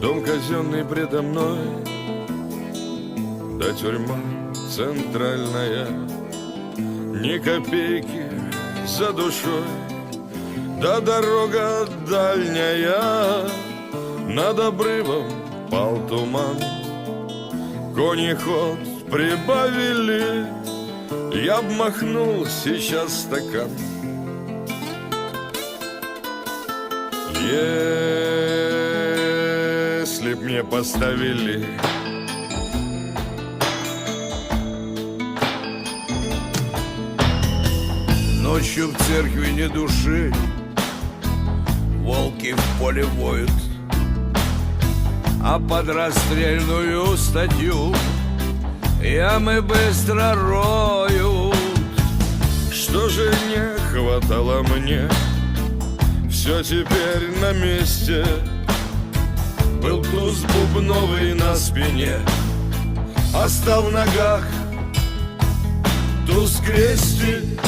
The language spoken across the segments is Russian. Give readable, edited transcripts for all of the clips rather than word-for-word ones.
Дом казенный предо мной, да тюрьма центральная. Ни копейки за душой, да дорога дальняя. Над обрывом пал туман, кони ход прибавили. Я б махнул сейчас стакан, если б мне поставили. Ночью в церкви ни души, волки в поле воют, а под расстрельную статью ямы быстро роют. Что же не хватало мне, все теперь на месте. Был туз бубновый на спине, остав в ногах туз крестик.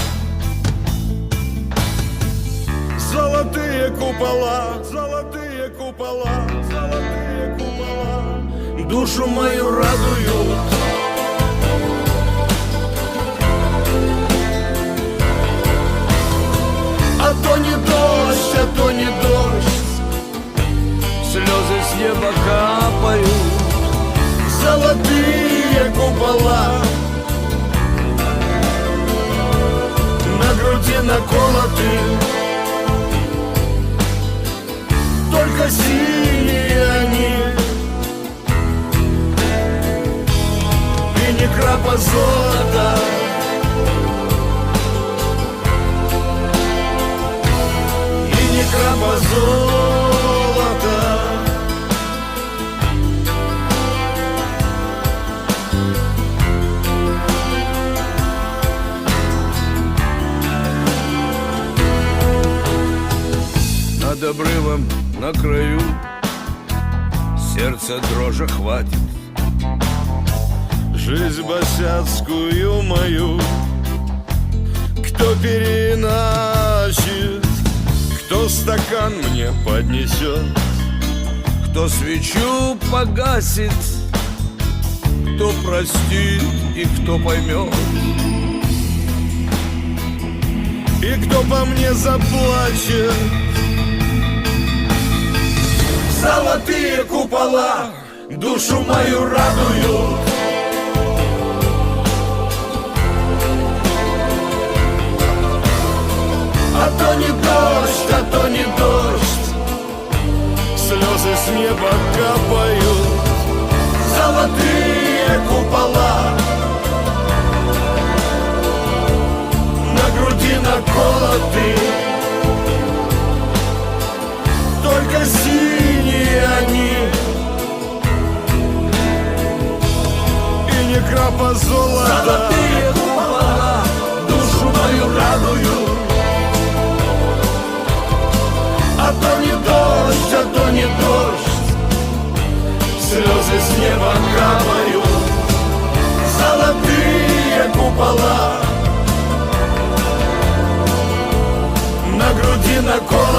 Золотые купола, золотые купола, золотые купола душу мою радуют. А то не дождь, а то не дождь, Слезы с неба капают. золотые купола на груди наколоты. Только синие они, и ни крапа золота. И ни крапа золота. Над обрывом на краю сердце дрожи хватит. Жизнь босяцкую мою кто переначит, кто стакан мне поднесет, Кто свечу погасит, кто простит и кто поймет, и кто по мне заплачет. Золотые купола душу мою радуют. А то не дождь, а то не дождь, слезы с неба капают. Золотые купола на груди наколоты. Только синие они, и ни крапа золота. Золотые купола душу мою радуют. А то не дождь, а то не дождь, слезы с неба капают. Золотые купола на груди наколоты.